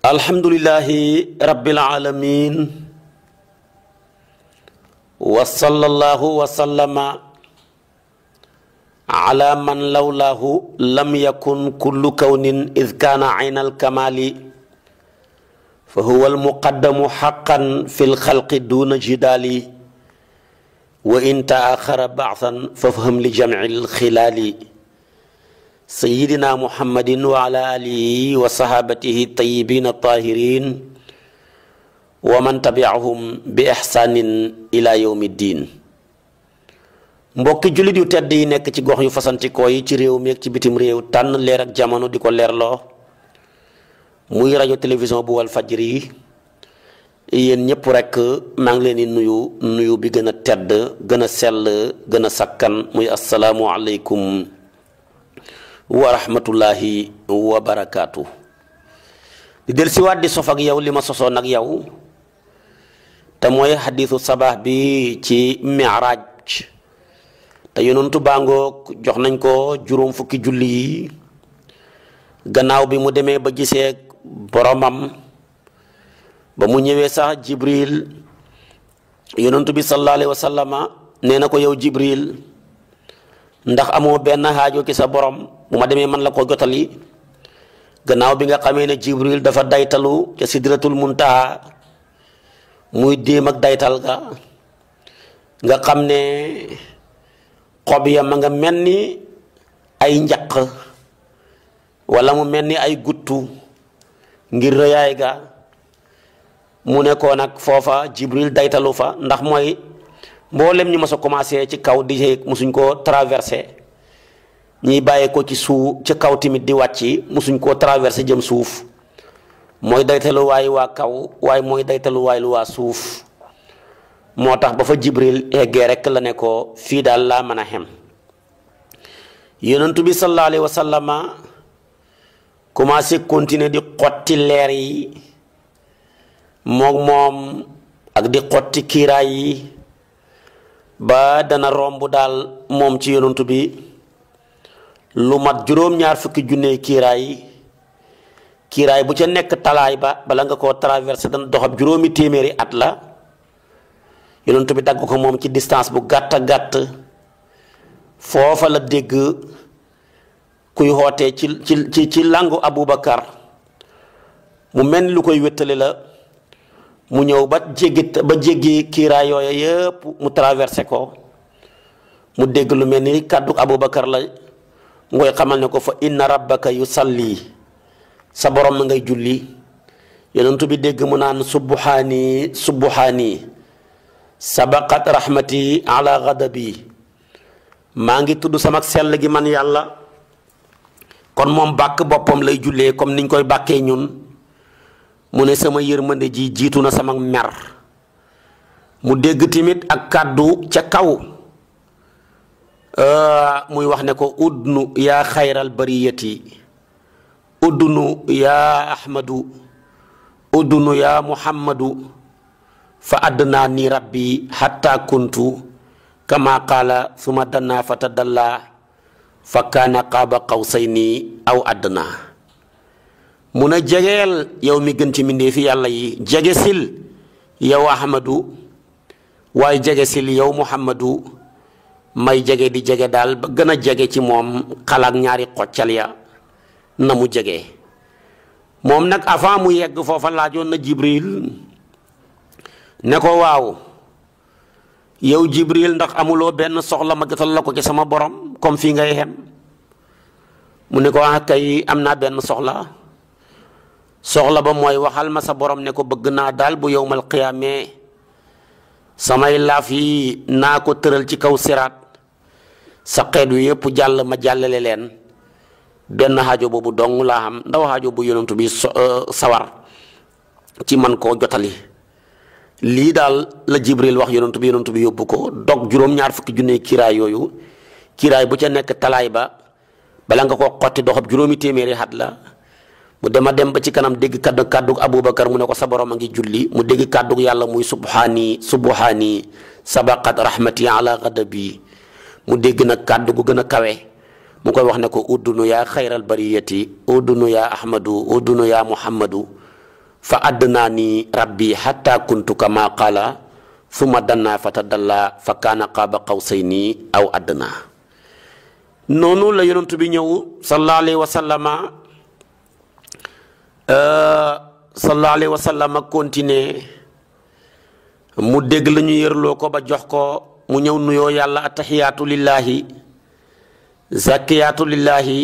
alhamdulillahi rabbil alamin wa sallallahu wa sallama ala man lawlahu lam yakun kullu kawnin id kaana ayna alkamali fa huwa almuqaddamu haqqan fi lxalqi duna jidali wa in taaxara ba'than fafham li jamci alxilaali sayyidina muhammadin wa ala alihi wa sahabatihi tayyibin tahirin wa man tabi'ahum bi ihsanin ila yawmi ddin. mbokki jullit yu tedd yi nekk ci gox yu fasantikoo yi ci réew mi ak ci bitim réew tànn leer ak jamono di ko leerloo muy rajo télévision bu wal fajri yi yéen ñëpp rek maa ngi leen di nuyu bi gën a tedd gën a sell gën a sakkan muy asalaamu aleykum wa rahmatullahi wa barakaatu. di del si waat di sof ak yow li ma sosoon ak yow te mooy xadiisu sabaax bi ci miraaj te yonentu baangoog jox nañ ko juróom fukki julli yi gannaaw bi mu demee ba gisee boromam ba mu ñëwee sax jibril yonentu bi sallallahu alayhi wa sallama nee na ko yow jibril ndax amoo benn xaajo ki sa borom bu ma demee man la ko jotali gannaaw bi nga xamee ne jibril dafa daytalu ca sidratul muntaha muy déem ak daytal ga nga xam ne xob ya ma nga mel ni ay njaq wala mu mel ni ay guttu ngir rëyaay ga mu ne ko nag foofa jibril daytalu fa ndax mooy mboolem ñu ma sa commencé ci kaw di yéeg musuñ koo traversé ñiy bàyyee ko ci suuf ci kaw tamit di wàcc musuñ koo traversé jëm suuf mooy daytaluwaay waa kaw waaye mooy daytaluwaay lu waa suuf moo tax ba fa jibril eggee rek la ne ko fii daal laa mën a xem yonentu bi sallallahu alayhi wa sallama commencé continuer di xotti leer yi moom ak di xotti kiiraay yi ba dana romb daal moom ci yonentu bi lu mat juróom-ñaar fukki junne kiiraay bu ca nekk talaay ba bala nga koo traversé dana doxab juróomi téeméeri at la yonentu bi dagg ko moom ci distance bu gàtt gàtt foofa la dégg kuy xootee ci langu Aboubacar mu mel ni lu koy wéttale la mu ñëw ba jéggi kiiraay yooya yëpp mu traversé ko mu dégg lu mel ni kàddu Aboubacar la ngoy xamal ne ko fa inna rabbaka yusalli sa borom na ngay julli yonentu bi dégg mu naan subhaani subhaani sabaqat rahmati ala ghadabi maa ngi tudd sama sell gi man yàlla kon moom bàkk boppam lay jullee comme niñ koy bàkkee ñun mu ne sama yërmande ji jiitu na sama mer mu dégg tamit ak kàddu ca kaw muy wax ne ko udnu yaa xayral bariyati udnu yaa ahmadu udnu yaa muhammadu fa adnaa ni rabbi hatta kuntu kama qaala suma danna fa tadalla fa kaana qaaba qawsayni aw adnaa mun a jegeel yow mi gën ci mbindee fi yàlla yi jege sil yow ahmadu waaye jege sil yow muhammadu may jege di jege daal ba gën a jege ci moom xalaat ñaari xoccal ya na mu jege moom nag avant mu yegg foofa laajoon na jibril ne ko waaw yow jibril ndax amuloo benn soxla ma jotal la ko ci sama borom comme fii ngay xem mu ne ko ah kay am naa benn soxla ba mooy waxal ma sa borom ne ko bëgg naa daal bu yowmal qiyaamee samay laaf yi naa ko tëral ci kaw siraat sa xeet wi yëpp jàll ma jàllale leen benn xaajo boobu dong laa xam ndaw xaajo bu yonentu bi sawar ci man koo jotali lii daal la jibril wax yonentu bi yóbbu ko dog juróom-ñaar fukki junne kiiraay yooyu kiiraay bu ca nekk talaay ba bala nga koo xotti doxab juróomi téeméeri at la mu dem ba ci kanam dégg kàddug Aboubacar mu ne ko sa borom a ngi julli mu dégg kàddug yàlla muy subhaani subhaani sabaqat rahmati ala ghadabi mu dégg nag kàddu gu gën a kawe mu koy wax ne ko uddunu yaa xayral bariyati uddunu yaa ahmadu uddunu yaa muhammadu fa adnaani rabbi hatta kuntu kama qaala summa danna fatadalla fa kaana qaaba qawsayni aw adnaa. noonu la yonent bi ñëw sallallahu alayhi wa sallama mu dégg la ñu yërloo ko ba jox ko mu ñëw nuyoo yàlla attahiyaatu lillahi zakiyaatu lillahi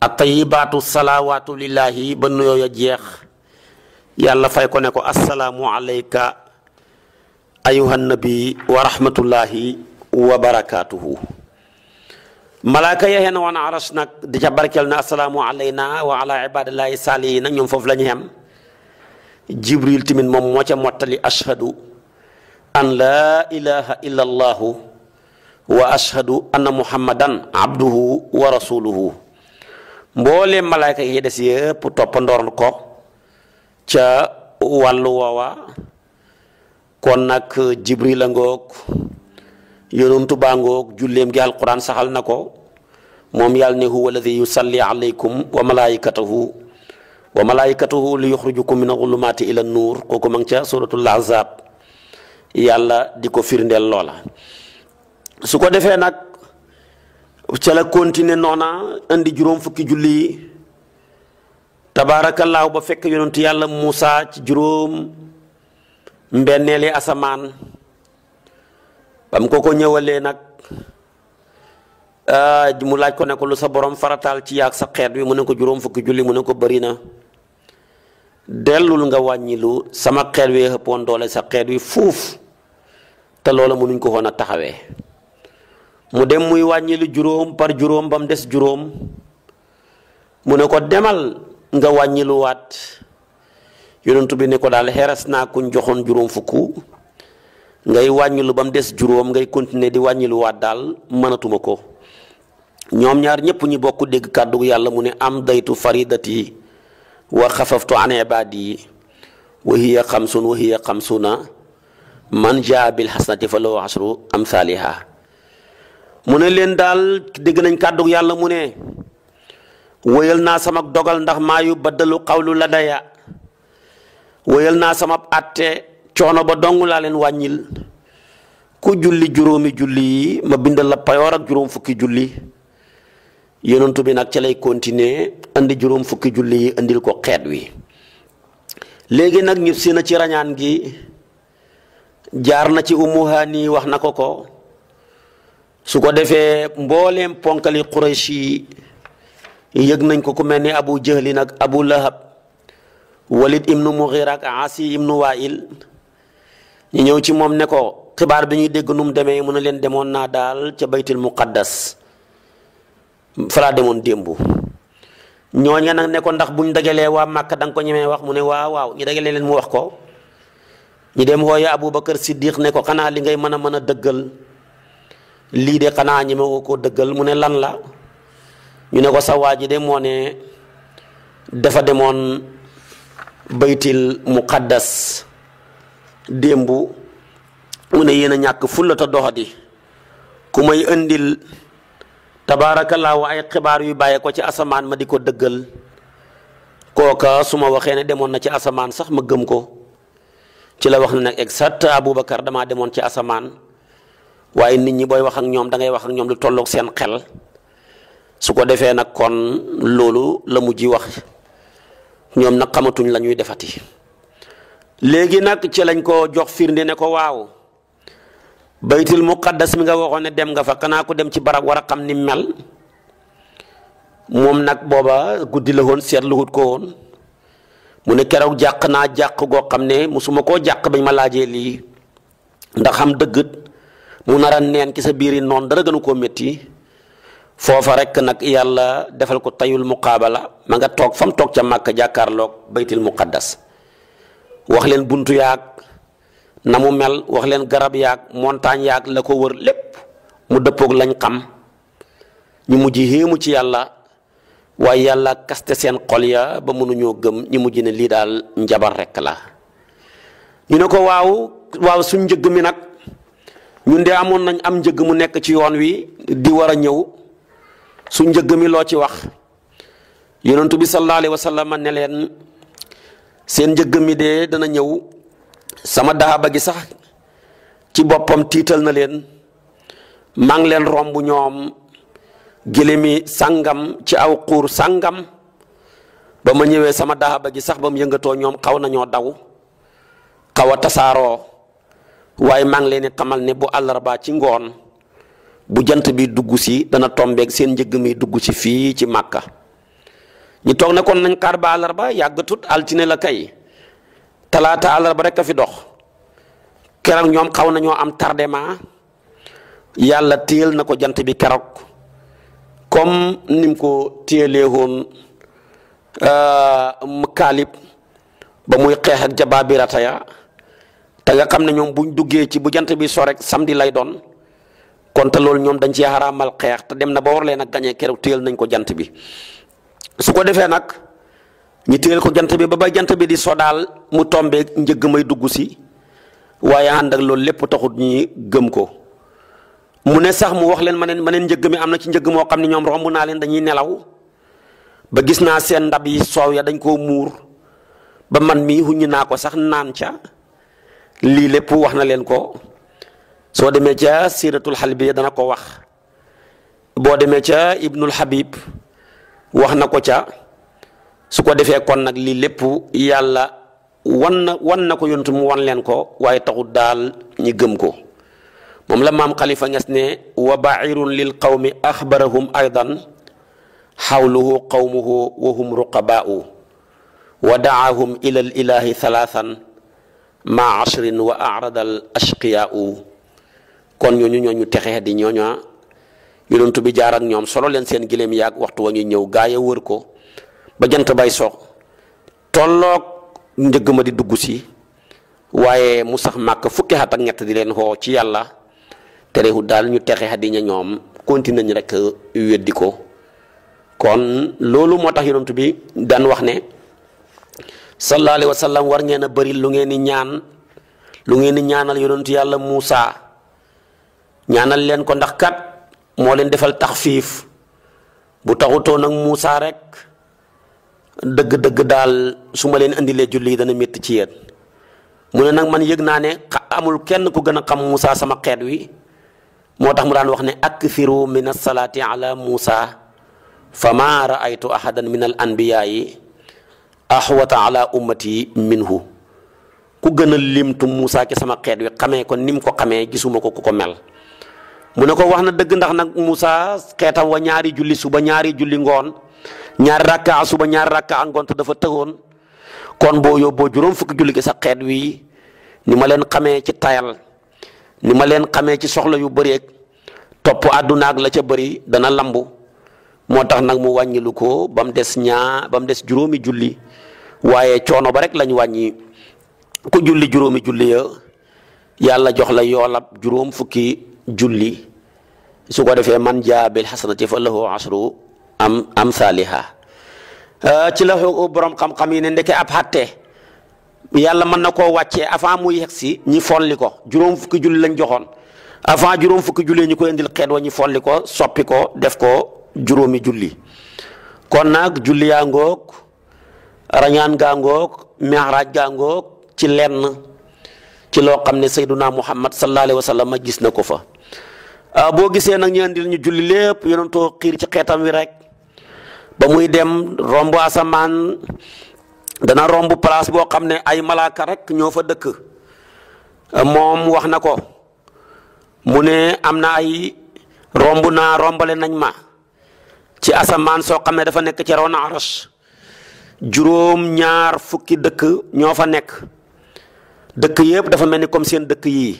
attayibaatu salawaatu lillahi ba nuyoo ya jeex yàlla fay ko ne ko assalaamu alayka ayuhan nabi wa rahmatullahi wa barakaatuhu. malaaka ya xeen woon aras nag di ca barkeel na assalaamu alayna wa ala ibadillahi saalihiin nag ñoom foofu la ñu xem. jibril tamit moom moo ca mottali ashhadu an laa ilaha illa allahu wa ashhadu anna muhammadan abduhu wa rasuluhu. mbooleem malaayka yi des yëpp toppandoor ko ca wàllu woowa. kon nag jibril a ngoog yonentu baa ngoog julleem gi alquran saxal na ko moom yàlla ne huwa alladi yusalli alaykum wa malaikatuhu li yuxrijukum min azulumaati ila nuur kooku ma ngi ca suratul ahzab yàlla di ko firndeel loola. su ko defee nag ca la continuer noona indi juróom fukki julli yi tabaarakallaahu ba fekk yonentu yàlla Muusa ci juróom mbenneeli asamaan bam ko ñëwalee nag mu laaj ko ne ko lu sa borom farataal ci yaag sa xeet wi mu ne ko juróom fukki julli mu ne ko bëri na dellul nga wàññilu sama xeet wi ëppoon doole sa xeet wi fuuf te loola mënuñ ko woon a taxawee. mu dem muy wàññilu juróom par juróom ba mu des juróom mu ne ko demal nga wàññiluwaat yonentu bi ne ko daal xeres naa kuñ joxoon juróom fukk ngay wàññilu ba mu des juróom ngay continuer di wàññiluwaat daal mënatuma ko. ñoom ñaar ñëpp ñi bokk dégg kàddu yàlla mu ne am daytu faridati wa xafaftu an ibadi wa hiya xamsun wa hiya xamsuna man jaa bil xasanati fa lahu ashru amthaliha. mu ne leen daal dégg nañ kàddu yàlla mu ne wéyal naa sama dogal ndax maa yu baddalu xawlu ladaya wéyal naa sama àtte coono ba dong laa leen wàññil ku julli juróomi julli yi ma bindal la payoor ak juróom fukki julli. yonentu bi nag ca lay continuer andi juróom fukki julli yi andil ko xeet wi. léegi nag ñib si na ci rañaan gi jaar na ci Ummu Haani wax na ko su ko defee mbooleem ponkali Quraysh yi yëg nañ ko ku mel ni Abu Jahli nag Abu Lahab Walid ibnu Mughira ak Asi ibnu Wail ñu ñëw ci moom ne ko xibaar bi ñuy dégg nu mu demee mu ne leen demoon naa daal ca baytul muqaddas falaa demoon démb. ñooña nag ne ko ndax buñ dagalee waa Màkka da nga ko ñemee wax mu ne waaw ñu dagalee leen mu wax ko. ñu dem hooya Abubakar Siddiq ne ko xanaa li ngay mën a dëggal lii de xanaa ñeme ko dëggal mu ne lan la ñu ne ko sa waa ji de moo ne dafa demoon baytil muqaddas démb mu ne yéen a ñàkk fulla ta doxadi ku may indil tabaarakallaahu ay xibaar yu bàyyee ko ci asamaan ma di ko dëggal kooka su ma waxee ne demoon na ci asamaan sax ma gëm ko. ci la wax ne nag exact Aboubacar damaa demoon ci asamaan waaye nit ñi booy wax ak ñoom da ngay wax ak ñoom lu tolloog seen xel su ko defee nag kon loolu la mujj wax ñoom nag xamatuñ la ñuy defati. léegi nag ci lañ ko jox firnde ne ko waaw baytul muqaddas mi nga waxoon ne dem nga fa xanaa ko dem ci barab war a xam ni mel moom nag booba guddi la woon seetluwut ko woon mu ne keroog jàq naa jàq goo xam ne musuma koo jàq bañ ma laajee lii ndax xam dëgg mu nar a neen ci sa biir yi noonu dara gënu koo métti foofa rek nag yàlla defal ko tayul muqaabala ma nga toog fa mu toog ca Màkka jàkkaarloog baytul muqaddas wax leen buntu yaag na mu mel wax leen garab yaag montagne yaag la ko wër lépp mu dëppoog lañ xam ñu mujj xéemu ci yàlla waaye yàlla kaste seen xol ya ba mënuñoo gëm ñu mujj ne lii daal njabar rekk la. ñu ne ko waaw suñ njëgg mi nag ñun de amoon nañ am njëgg mu nekk ci yoon wi di war a ñëw suñ njëgg mi loo ci wax yonentu bi sallallahu alayhi wa sallam ne leen seen njëgg mi de dana ñëw sama daaba gi sax ci boppam tiital na leen maa ngi leen romb ñoom gëlémi sàngam ci aw xuur sàngam ba ma ñëwee sama daaba gi sax ba mu yëngatoo ñoom xaw nañoo daw xaw a tasaaroo waaye maa ngi leen di xamal ne bu àllarba ci ngoon bu jant bi dugg si dana tombeeg seen njëgg mi dugg si fii ci Màkka ñu toog ne kon nañ xaar ba àllarba yàggatut altine la kay talaata àllarba rek a fi dox keroog ñoom xaw nañoo am tardement yàlla téyel na ko jant bi keroog comme nim ko téyelee woon Kaalib ba muy xeex ak Jabaabirata ya te nga xam ne ñoom buñ duggee ci bu jant bi so rek samedi lay doon kon te loolu ñoom dañ ci xaraamal xeex te dem na ba war leen a gañee keroog téyel nañ ko jant bi su ko defee nag ñu téyel ko jant bi ba jant bi di so daal mu tombee njëgg may dugg si waaye ànd ak loolu lépp taxut ñi gëm ko mu ne sax mu wax leen ma neen njëgg mi am na ci njëgg moo xam ne ñoom romb naa leen dañuy nelaw ba gis naa seen ndab yi soow ya dañ koo muur ba man mii huñu naa ko sax naan ca lii lépp wax na leen ko soo demee ca siratul xalbi dana ko wax boo demee ca ibnul habib wax na ko ca su ko defee kon nag lii lépp yàlla wan na ko yontu mu wan leen ko waaye taxut daal ñi gëm ko moom la maam Xalifa Ñas ne wa bairun lil qawmi axbarahum aydan xawluhu qawmuhu wa hum ruqabaau wa daahum ila l ilahi thalathan ma ashrin wa arada al ashqiyaau kon ñooñu texee di ñooña yonent bi jaar ak ñoom solo leen seen giléem yaag waxtu wa ñuy ñëw gaa ya wër ko ba jant bay sox tolloog njëgg ma di dugg si waaye mu sax màkk fukki at ak ñett di leen xoo ci yàlla terewul daal ñu texee di ña ñoom continué nañ rek weddi ko kon loolu moo tax yonent bi daan wax ne sallallahu alayhi wa sallam war ngeen a bëri lu ngeen di ñaan lu ngeen di ñaanal yonent yàlla Muusa ñaanal leen ko ndax kat moo leen defal taxfiif bu taxutoo nag Muusa rek dëgg-dëgg daal su ma leen indilee julli yi dana métti ci yéen mu ne nag man yëg naa ne amul kenn ku gën a xam Muusa sama xeet wi moo tax mu daan wax ne akthiru min as-salaati ala Muusa fa ma raaytu ahadan min al anbiyaayi ahwata ala ummati minhu ku gën a limtu Muusa ci sama xeet wi xamee ko nim ko xamee gisuma ko ku ko mel mu ne ko wax na dëgg ndax nag Muusa xeetam wa ñaari julli suba ñaari julli ngoon ñaari rakka suba ñaari rakka ngoon te dafa tëwoon kon boo yóbboo juróom fukki julli ci sa xeet wi ni ma leen xamee ci tayal ni ma leen xamee ci soxla yu bëri topp àdduna ak la ca bëri dana lambu moo tax nag mu wàññilu ko ba mu des juróomi julli waaye coono ba rek lañ wàññi ku julli juróomi julli ya yàlla jox la yoolab juróom fukki julli su ko defee man jaa bil hasanati fa lahu ashru amsaaliha ci la borom xam-xam yi ne ndeke ab xatte yàlla mën na koo wàccee avant muy yegg si ñi folli ko juróom fukki julli lañ joxoon avant juróom fukki julli ñu koy indil xeet wa ñi folli ko soppi ko def ko juróomi julli kon nag julli yaa ngoog rañaan gaa ngoog mi'raaj gaa ngoog ci lenn ci loo xam ne sayduna muhammad sallallahu alayhi wa sallam gis na ko fa boo gisee nag ñu indil ñu julli lépp yonentoo xiir ci xeetam wi rek ba muy dem romb asamaan dana romb place boo xam ne ay malaaka rek ñoo fa dëkk moom wax na ko mu ne am na ay rombale nañ ma ci asamaan soo xam ne dafa nekk ci ron arash juróom ñaar fukki dëkk ñoo fa nekk dëkk yëpp dafa mel ni comme seen dëkk yii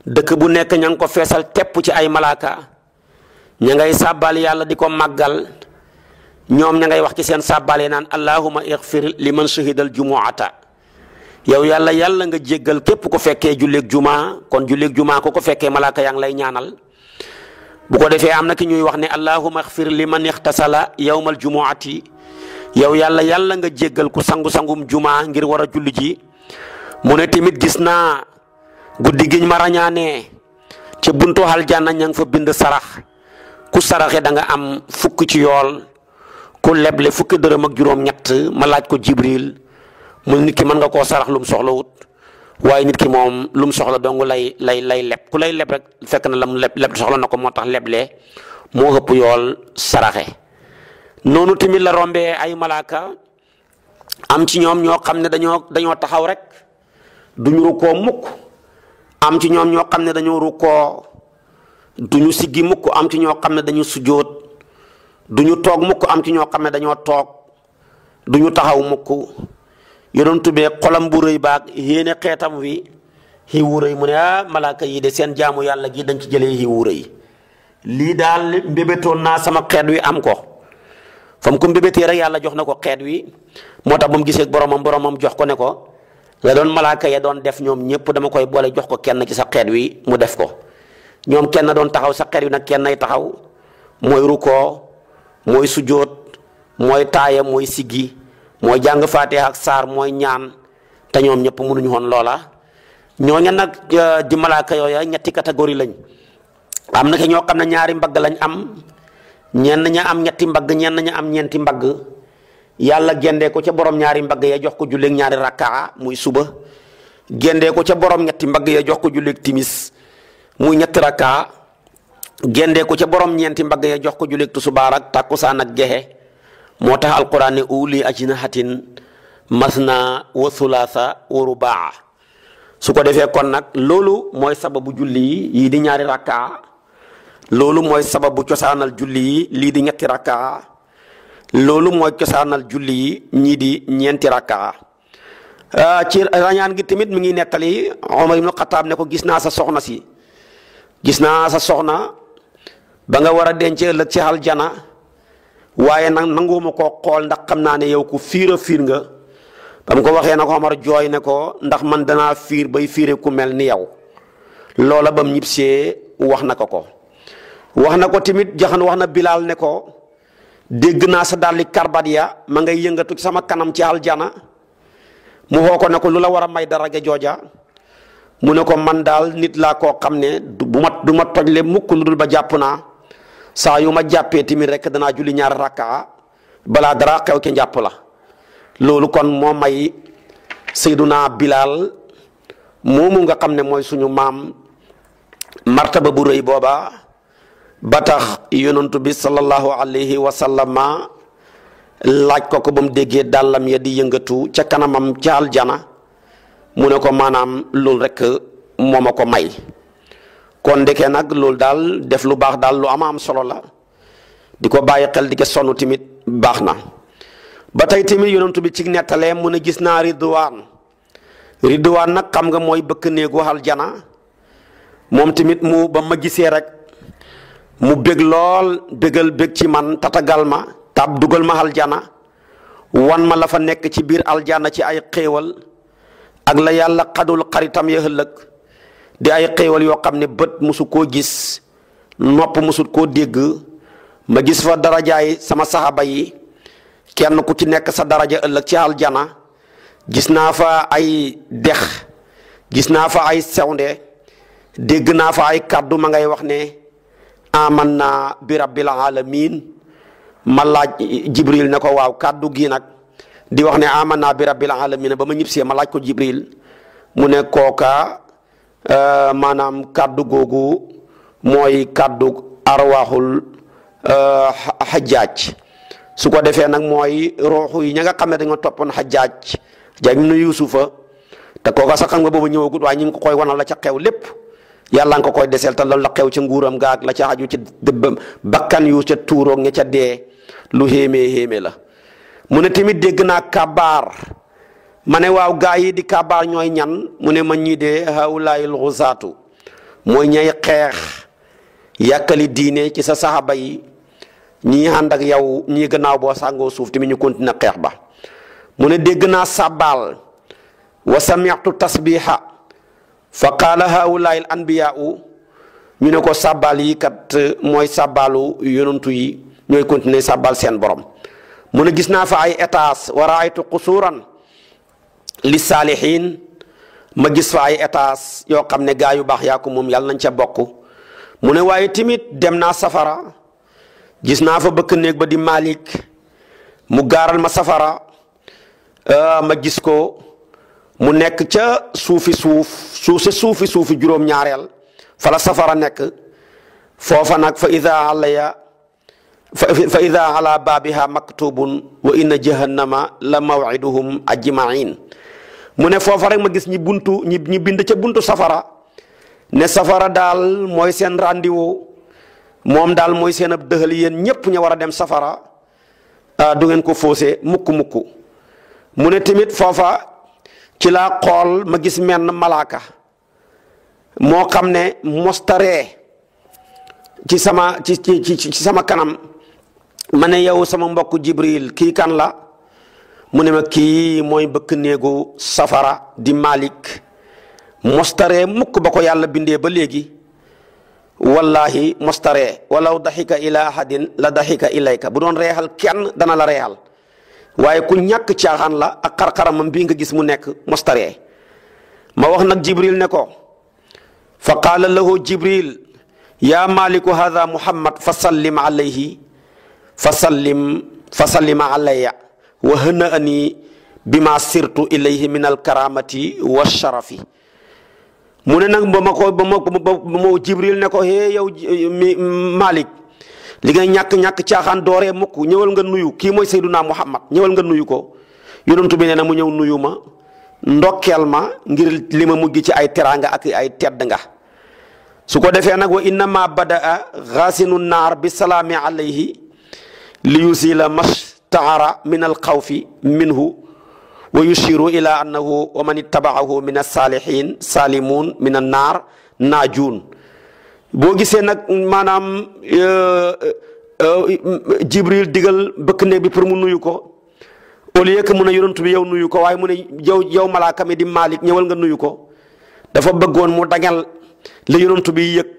dëkk bu nekk ña ngi ko feesal tepp ci ay malaaka ña ngay sàbbal yàlla di ko màggal ñoom ña ngay wax ci seen sàbbale naan allahumma ighfir liman shahidal jumuata yow yàlla nga jéggal képp ko fekkee julleeg jumaa kon julleeg jumaa ko fekkee malaaka yaa ngi lay ñaanal bu ko defee am na ki ñuy wax ne allahumma ighfir liman ightasala yawmal jumuati yow yàlla nga jéggal ku sangu-sangum jumaa ngir war a julli ji mu ne tamit gis naa guddi giñ ma rañaanee ca buntu aljanna ña ngi fa bind sarax ku saraxe da nga am fukk ci yool ku leble fukki dërëm ak juróom-ñett ma laaj ko Jibril mu nit ki mën nga koo sarax lum soxla wut waaye nit ki moom lum soxla dong lay leb ku lay leb rek fekk na lam leb soxla na ko moo tax leblee moo ëpp yool saraxe. noonu tamit la rombee ay malaaka am ci ñoom ñoo xam ne dañoo taxaw rek duñu rukkoo mukk, am ci ñoom ñoo xam ne dañoo rukkoo duñu siggi mukk, am ci ñoo xam ne dañu sujjóot duñu toog mukk, am ci ñoo xam ne dañoo toog duñu taxaw mukk. yonent bi xolam bu rëy baag yéene xeetam wi xiwu rëy mu ne malaaka yi de seen jaamu yàlla gi dañ ci jëlee xiwu rëy lii daal mbébétoon naa sama xeet wi am ko. fa mu ko mbébétee rek yàlla jox na ko xeet wi moo tax ba mu gisee boromam jox ko ne ko nga doon malaaka ya doon def ñoom ñëpp dama koy boole jox ko kenn ci sa xeet wi mu def ko. ñoom kenn doon taxaw sa xeet wi nag kenn ay taxaw mooy rukkoo mooy sujjóot mooy taaya mooy siggi mooy jàng faatiha ak saar mooy ñaan te ñoom ñëpp mënuñu woon loola. ñooñu nag di malaaka yooya ñetti catégorie lañ. am na ke ñoo xam ne ñaari mbagg lañ am, ñenn ña am ñetti mbagg, ñenn ña am ñeenti mbagg. yàlla gendee ko ca borom ñaari mbagg ya jox ko julleeg ñaari rakkaa muy suba, gendee ko ca borom ñetti mbagg ya jox ko julleeg timis muy ñetti rakkaa, gendee ko ca borom ñeenti mbagg ya jox ko julleeg tusubaar ak tàkkusaan ak gexe. moo tax alquran ne uli ajnahatin masna wa thulaatha wa rubaa. su ko defee kon nag loolu mooy sababu julli yi di ñaari rakkaa, loolu mooy sababu cosaanal julli yi lii di ñetti rakkaa, loolu mooy cosaanal julli yi ñii di ñeenti rakkaa. ci rañaan gi tamit mi ngi nettali Omar ibnu Xataab ne ko gis naa sa soxna si, gis naa sa soxna ba nga war a denc ëllëg ci aljana, waaye nag nanguwuma koo xool ndax xam naa ne yow ku fiir nga. ba mu ko waxee na ko Omar jooy ne ko ndax man danaa fiir bay fiire ku mel ni yow. loola ba mu ñibbisee wax na ko wax na ko tamit jaxan wax na Bilaal ne ko dégg naa sa dalli karbat ya ma ngay yëngatu ci sama kanam ci aljana. mu xoo ko ne ko lu la war a may daraja jooja, mu ne ko man daal nit laa koo xam ne du ma tojle mukk lu dul ba jàpp naa saa yu ma jàppee tamit rek danaa julli ñaari rakkaa balaa dara xew ke njàpp la. loolu kon moo may Seyduna Bilaal moomu nga xam ne mooy suñu maam martaba bu rëy booba ba tax yonantu bi sallallahu alayhi wa sallama laaj ko ba mu déggee dàllam ya di yëngatu ca kanamam ca aljana mu ne ko maanaam loolu rek moo ma ko may. kon ndeke nag loolu daal def lu baax daal lu am solo la, di ko bàyyi xel di ko sonn tamit baax na. ba tey tamit yonantu bi ci nettalee mu ne gis naa ridwaan nag xam nga mooy bëkk néegu aljana. moom tamit mu ba ma gisee rek mu bég lool bég ci man tatagal ma tab dugal ma aljana wan ma la fa nekk ci biir aljana ci ay xéewal ak la yàlla xadul xaritam ya ëllëg di ay xéewal yoo xam ne bët musu koo gis, nopp musut koo dégg. ma gis fa darajaay sama saxaba yi kenn ku ci nekk sa daraja ëllëg ci aljana. gis naa fa ay dex, gis naa fa ay sewnde, dégg naa fa ay kàddu ma ngay wax ne amanna bi rabbil alamin. ma laaj Jibril ne ko waaw kàddu gi nag di wax ne amanna bi rabbil alamin ba ma ñibbisee ma laaj ko Jibril mu ne kooka maanaam kàddu googu mooy kàddu arwaaxul xajaaj. su ko defee nag mooy rooxu yi ña nga xam ne dañoo toppoon xajaaj ibnu Yuusufa te kooka sax xam nga boobu ñëwagut waaye ñu ngi ko koy wanal la ca xew lépp. yàlla nga ko koy deseel te loolu la xew ca nguuram gaag la ca aju ci bakkan yu ca tuuroog ña ca dee lu xéemee la. mu ne tamit dégg naa kabaar. ma ne waaw gaa yi di kabaar ñooy ñan mu ne ma ñii de hawlaayil xusaatu mooy ñay xeex yàkkali diine ci sa saxaba yi ñii ànd ak yow ñii gannaaw boo sàngoo suuf tamit ñu continué xeex ba. mu ne dégg naa sàbbaal wa sami'tu tasbiha fa qaala haulaai l anbiyaau ñu ne ko sàbbaal yi kat mooy sàbbaalu yonantu yi ñooy continuer sàbbaal seen borom. mu ne gis naa fa ay étage wa raaytu qusuuran li saalihiin ma gis fa ay étage yoo xam ne gaa yu baax yaa ko moom yàlla nañ ca bokk. mu ne waaye tamit dem naa safara gis naa fa bëkk néeg ba di Malik mu gaaral ma safara ma gis ko mu nekk ca suufi juróom-ñaareel fa la safara nekk foofa nag fa ida ala baabiha maktubun wa inna jahannama la maw'iduhum ajmain mu ne foofa rek ma gis ñi bind ca buntu safara ne safara daal mooy seen rendez-vous moom daal mooy seen ab dëxal yéen ñépp ña war a dem safara du ngeen ko faussé mukk mu ne tamit foofa ci laa xool ma gis menn malaaka moo xam ne mostaree ci sama kanam ma ne yow sama mbokk Jibril kii kan la mu ne ma kii mooy bëkk néegu safara di Malik mostaree mukk ba ko yàlla bindee ba léegi wallahi mostaree walaw daxika ila ahadin la daxika ilayka bu doon reexal kenn dana la reexal waaye ku ñàkk caaxaan la ak xar-xaramam bii nga gis mu nekk mostaree ma wax nag Jibril ne ko fa qaala lahu Jibril yaa maliku hada muhammad fa sallim alayhi fa sallima alayya wa hëna ani bima sirtu ilayhi min alkaramati wa sharafi mu ne nag ba ma Jibril ne ko hee yow Malik li ngay ñàkk caaxaan dooree mukk ñëwal nga nuyu kii mooy Seyduna Muhammad ñëwal nga nuyu ko yonent bi nee na mu ñëw nuyu ma ndokkeel ma ngir li ma mujj ci ay teraanga ak ay tedd nga su ko defee nag wa innama badaa xaasinu naar bi salaami alayhi li yusila mastaara min alxawfi minhu wa yushiru ila annahu wa man ittabaahu min alsaalihin saalimuun min annaar naajuun boo gisee nag maanaam Jibril digal bëkk néeg bi pour mu nuyu ko au lieu que mun a yonent bi yow nuyu ko waaye mu ne yow malaaka mi di Malik ñëwal nga nuyu ko dafa bëggoon mu dañal la yonent bi yëg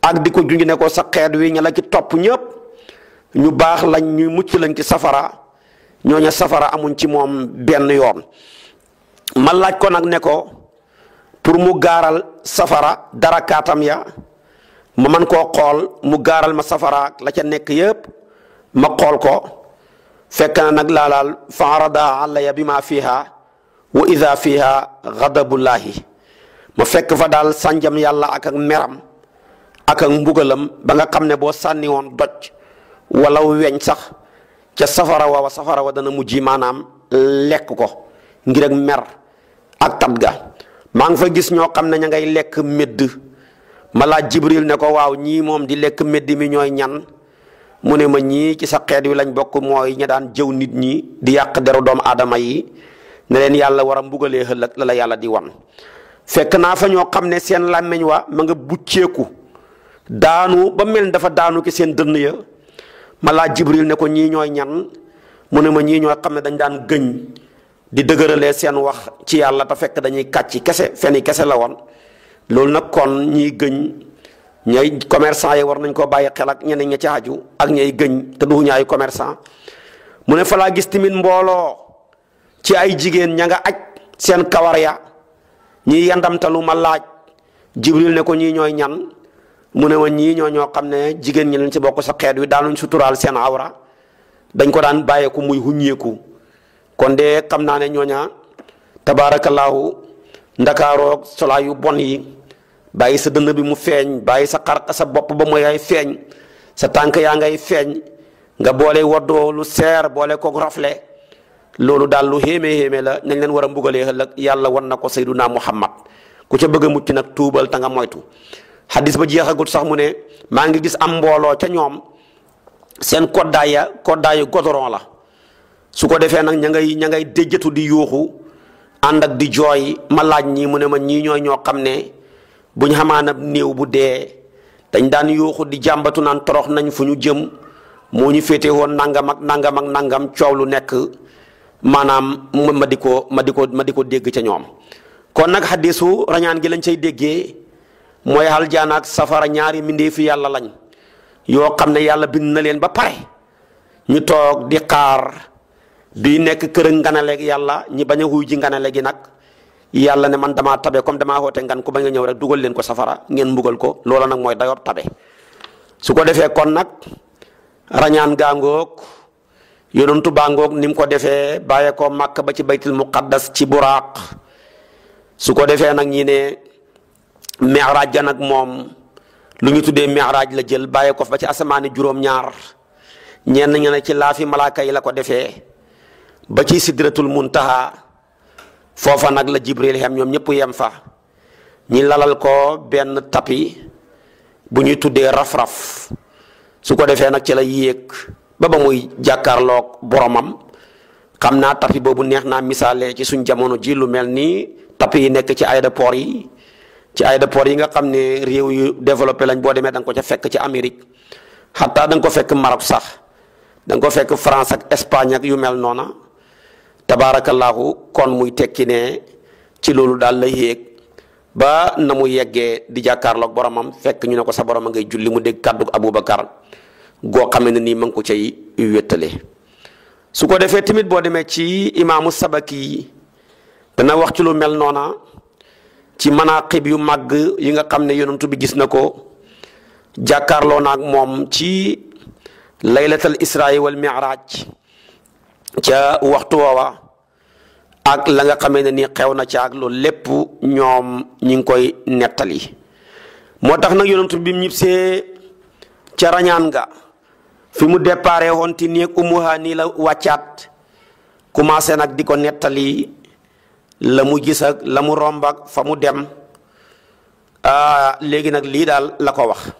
ak di ko junj ne ko sa xeet wi ña la ci topp ñëpp ñu baax lañ ñu mucc lañ ci safara ñooña safara amuñ ci moom benn yoon ma laaj ko nag ne ko pour mu gaaral safara dara kaatam ya ma man koo xool mu gaaral ma safara la ca nekk yëpp ma xool ko fekk na nag laalaal fa arada alaya bi ma fiha wa ida fiha gadabullahi ma fekk fa daal sànjam yàlla ak meram ak mbugalam ba nga xam ne boo sànni woon doj wala weñ sax ca safara wa dana mujj maanaam lekk ko ngir ak mer ak tat ga maa ngi fa gis ñoo xam ne ña ngay lekk médd ma laaj Jibril ne ko waaw ñii moom di lekk médd mi ñooy ñan mu ne ma ñii ci sa xeet wi lañ bokk mooy ña daan jëw nit ñi di yàq deru doomu aadama yi ne leen yàlla war a mbugalee ëllëg la yàlla di wan fekk naa fa ñoo xam ne seen làmmiñ wa ma nga bucceeku daanu ba mel dafa daanu ki seen dënn ya ma laaj Jibril ne ko ñii ñooy ñan mu ne ma ñii ñooy xam ne dañ daan gëñ di dëgëralee seen wax ci yàlla te fekk dañuy kàcc kese feni kese la woon loolu nag kon ñiy gëñ ñay commerçant yi war nañ koo bàyyi xel ak ñeneen ña ci aju ak ñay gëñ te duñu ay commerçant mu ne fa laa gis tamit mbooloo ci ay jigéen ña nga aj seen kawar ya ñi yandamtalu ma laaj Jibril ne ko ñii ñooy ñan mu ne ma ñii ñoo xam ne jigéen ñi leen ci bokk sa xeet wi daanuñ suturaal seen awra dañ ko daan bàyyeeku muy huññeeku kon de xam naa ne ñooña tabaarakallaahu ndakaaroog solaa yu bon yi bàyyi sa dënn bi mu feeñ bàyyi sa xar sa bopp ba mooy ay feeñ sa tànk yaa ngay feeñ nga boole woddoo lu seer boole koog rafle loolu daal lu xéeme la nañ leen war a mbugalee ëllëg yàlla wan na ko Sayyiduna Muhammad ku ca bëgg a mucc nag tuubal ta nga moytu xadis ba jeexagut sax mu ne maa ngi gis am mbooloo ca ñoom seen koddaayu godoron la su ko defee nag ña ngay déjjatu di yuuxu ànd ak di jooy ma laaj ñii mu ne ma ñii ñooy ñoo xam ne buñ xamaan ab néew bu dee dañ daan yuuxu di jàmbatu naan torox nañ fu ñu jëm moo ñu féete woon nangam coow lu nekk maanaam ma di ko dégg ca ñoom kon nag xadisu rañaan gi lañ cay déggee mooy aljana ak safara ñaari mbindeefi yàlla lañ yoo xam ne yàlla bind na leen ba pare ñu toog di xaar bi nekk kër nganaleeg yàlla ñi bañ a xuy ji nganale gi nag yàlla ne man damaa tabe comme damaa xoote ngan ku bañ nga ñëw rek dugal leen ko safara ngeen mbugal ko loola nag mooy dayoo tabe su ko defee kon nag rañaan gaangoog yonentu baa ngoog ni mu ko defee bàyyee ko Màkka ba ci baytul muqaddas ci buraaq su ko defee nag ñi ne mi'raaj ga nag moom lu ñu tuddee mi'raaj la jël bàyyee ko ba ci asamaani juróom-ñaar ñenn ña ne ci laafi malaaka yi la ko defee ba ci sidratul muntaha foofa nag la jibril xem ñoom ñëpp yem fa ñi lalal ko benn tapi bu ñuy tuddee raf-raf su ko defee nag ci la yéeg ba muy jàkkaarloog boromam xam naa tapi boobu neex naa misaale ci suñ jamono ji lu mel ni tapi yi nekk ci aéroport yi nga xam ne réew yu développé lañ boo demee da nga ko ca fekk ci Amérique xataa da nga ko fekk Maroc sax da nga ko fekk France ak Espagne ak yu mel noona tabaarakallaahu kon muy tekki ne ci loolu daal la yéeg ba na mu yeggee di jàkkaarloog boromam fekk ñu ne ko sa borom a ngay julli mu dégg kàddu Aboubacar goo xamee ne nii ma ngi ko cay wéttale su ko defee tamit boo demee ci imaamu Sabaki dana wax ci lu mel noona ci manaqib yu màgg yi nga xam ne yonentu bi gis na ko jàkkaarloo naag moom ci laylatal israa wal mi'raaj ca waxtu woowa ak la nga xamee ne nii xew na ca ak loolu lépp ñoom ñi ngi koy nettali moo tax nag yonentu bi mu ñibbisee ca rañaan nga fi mu déparé woon ti néeg Ummu Haani la wàccaat commencé nag di ko nettali la mu gis ak la mu romb ak fa mu dem léegi nag lii daal la ko wax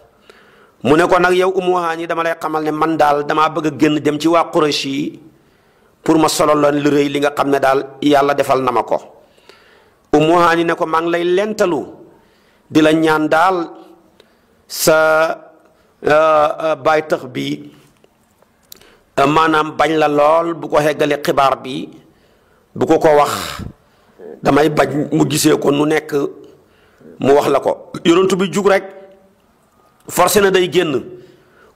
mu ne ko nag yow Ummu Haani dama lay xamal ne man daal damaa bëgg a génn dem ci waa Quraysh yi pour ma solo la lu rëy li nga xam ne daal yàlla defal na ma ko Ummu Haani ne ko maa ngi lay lentalu di la ñaan daal sa baay tëx bi maanaam bañ la lool bu ko xeggale xibaar bi bu ko wax damay bañ mu gisee ko nu nekk mu wax la ko yonentu bi jug rek forcé na day génn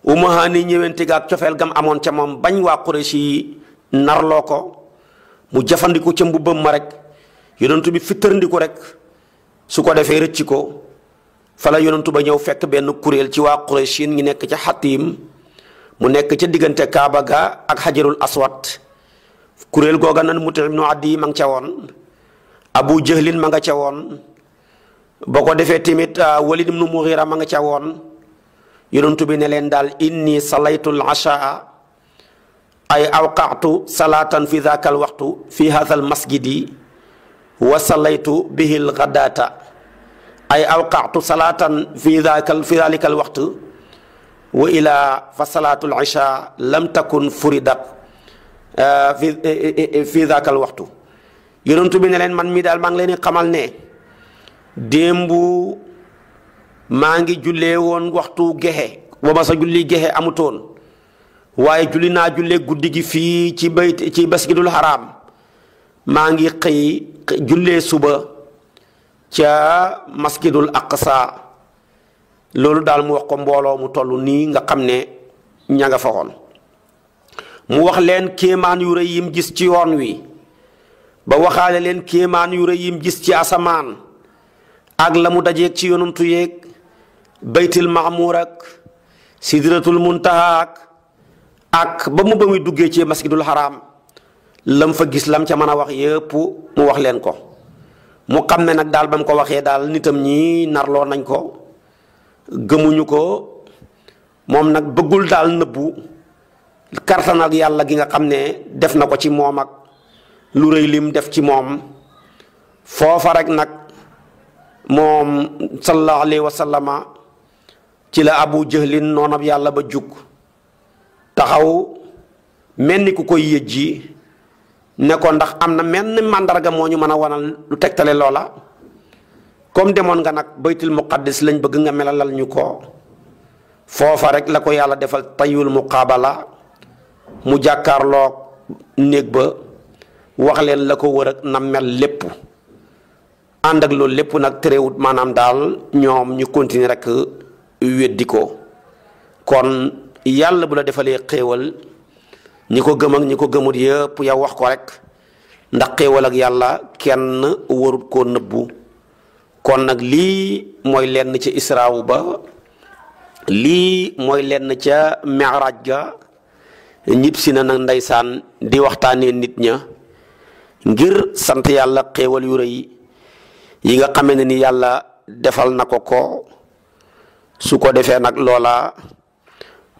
Ummu Haani ñëwenti ga ak cofeel gam amoon ca moom bañ waa Quraysh yi narloo ko mu jafandiku ca mbubbam ma rek yonentu bi fittërndiku rek su ko defee rëcci ko fala yonentu ba ñëw fekk benn kuréel ci waa Quraysh ñi nekk ca Xatiim mu nekk ca diggante Kaaba ga ak Xajarul Aswad kuréel googa nan Muti ibnu Adi ma nga ca woon Abu Jahlin ma nga ca woon boo ko defee tamit Walid ibnu Mughira ma nga ca woon yonentu bi ne leen daal inni salaytul ashaa ay awqaatu salaatan fi daaka alwaqtu fi hada almasjidi wa salaytu bihi alghadata ay awqaatu salaatan fi dalika alwaqtu wa ila fa salaatu al-isha lam takun furidat fi daaka alwaqtu yonentu bi ne leen man mii daal maa ngi leen di xamal ne démbu maa ngi jullee woon waxtu gexe booba sa julli gexe amutoon waaye julli naa jullee guddi gi fii ci masjidul haram maa ngi xëy jullee suba ca masjidul aqsa loolu daal mu wax ko mbooloo mu toll nii nga xam ne ña nga fa woon mu wax leen kéemaan yu rëy yim gis ci yoon wi ba waxaale leen kéemaan yu rëy yim gis ci asamaan ak la mu dajeeg ci yonantu yeeg baytil maamuur ak sidratul muntaha ak ba muy duggee ci masjidul haram lam fa gis lam ca mën a wax yëpp mu wax leen ko mu xam ne nag daal ba mu ko waxee daal nitam ñi narloo nañ ko gëmuñu ko moom nag bëggul daal nëbbu kartan ak yàlla gi nga xam ne def na ko ci moom ak lu rëy lim def ci moom foofa rek nag moom sallallahu alayhi wa sallama ci la Abu Jahlin noonab yàlla ba jug taxaw mel ni ku koy yëjji ne ko ndax am na menn màndarga moo ñu mën a wanal lu tegtale loola comme demoon nga nag baytul muqaddis lañ bëgg nga melalal ñu ko foofa rek la ko yàlla defal tayul muqaabala mu jàkkaarloog néeg ba wax leen la ko wër ak na mel lépp ànd ak loolu lépp nag terewut maanaam daal ñoom ñu continuer rek weddi ko kon yàlla bu la defalee xéewal ñi ko gëm ak ñi ko gëmut yëpp yow wax ko rek ndax xéewal ak yàlla kenn warut koo nëbbu kon nag lii mooy lenn ca israawu ba lii mooy lenn ca mi'raaj ga ñib si na nag ndeysaan di waxtaanee nit ña ngir sant yàlla xéewal yu rëy yi nga xamee ne ni yàlla defal na ko su ko defee nag loola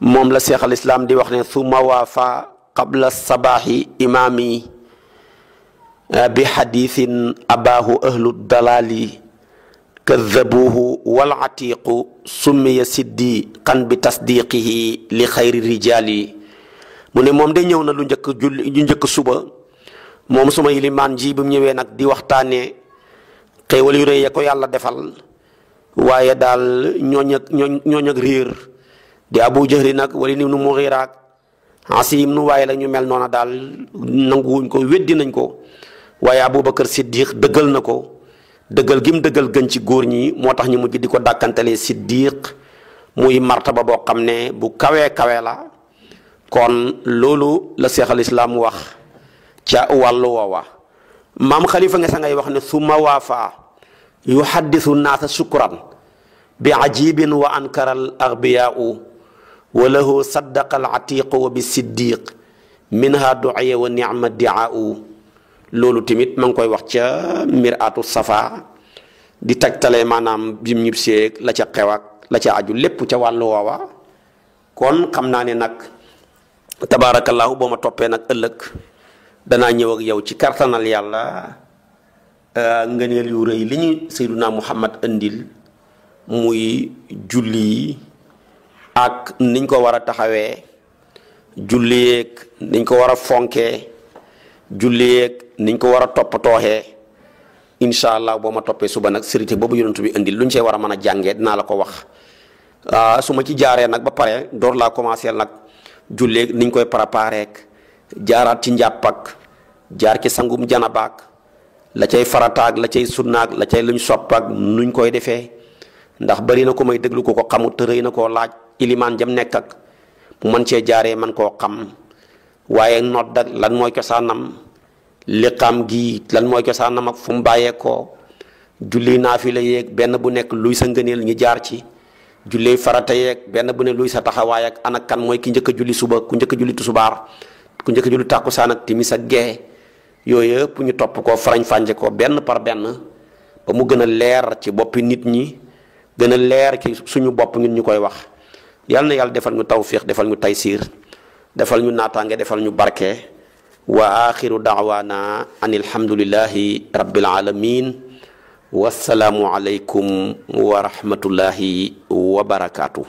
moom la seex al islaam di wax ne summa waafa qabla sabaaxi imaami bi xadiisin abaahu ahlu dalaali kadabuuhu wal atiiqu summiya siddiqan bi tasdiqihi li xayri rijaali mu ne moom de ñëw na lu njëkk suba moom suma yilimaan ji bu mu ñëwee nag di waxtaanee xéewal yu rëy ya ko yàlla defal waaye daal ñooñ ak réer di abu jahri nag wali ni nu mughiraak asim nu waaye la ñu mel noona daal nanguwuñ ko weddi nañ ko waaye abubakar siddiq dëggal na ko dëggal gim dëggal gën ci góor ñi moo tax ñu mujj di ko dàkkantalee siddiq muy martaba boo xam ne bu kawee kawe la kon loolu la seex al islaam wax ca wàllu woowa maam xalifa nga sa ngay wax ne summa waafa yuhaddisu naasa shukran bi ajibin wa ankara al agbiyaau wa lahu saddaqa al atiqu wa bi siddiq minha duiya wa nicma diaau loolu tamit ma ngi koy wax ca miraatu safa di tegtale maanaam bim ñib seeg la ca xew ak la ca aju lépp ca wàllu woowa kon xam naa ne nag tabaarakallaahu boo ma toppee nag ëllëg danaa ñëw ak yow ci kartanal yàlla ngëneel yu rëy li ñu Seyduna Muhammad andil muy julli ak niñ ko war a taxawee julli yeeg niñ ko war a fonkee julli yeeg niñ ko war a toppatooxee incha allah boo ma toppee suba nag sérité boobu yonent bi indil lu ñu see war a mën a jàngee dinaa la ko wax su ma ci jaaree nag ba pare door laa commencé nag julli yeeg niñ koy préparé ak jaaraat ci njàpp ak jaar ci sangum janabaak la cay farataak la cay sunnaak la cay luñ sopp ak nuñ koy defee ndax bari na ko may déglu ko xamut te rëy na koo laaj ilimaan jam nekk ak mu mën cee jaaree man koo xam waaye nodd ak lan mooy cosaanam liqaam gi lan mooy cosaanam ak fu mu bàyyeekoo julli naafila yeeg benn bu nekk luy sa ngëneel ñi jaar ci julli farata yeeg benn bu ne luy sa taxawaay ak ana kan mooy ki njëkk a julli suba ku njëkk a julli tusubaar ku njëkk a julli tàkkusaan ak timis ak gee yooyu yëpp ñu topp ko farañ fànje ko benn par benn ba mu gën a leer ci boppi nit ñi gën a leer ci suñu bopp ñun ñu koy wax yal na yàlla defal ñu tawfiq defal ñu taysiir defal ñu naataange defal ñu barke wa axiru daawaana an alhamdulillahi rabbil alamin wassalaamu aleykum wa rahmatullahi wa barakaatu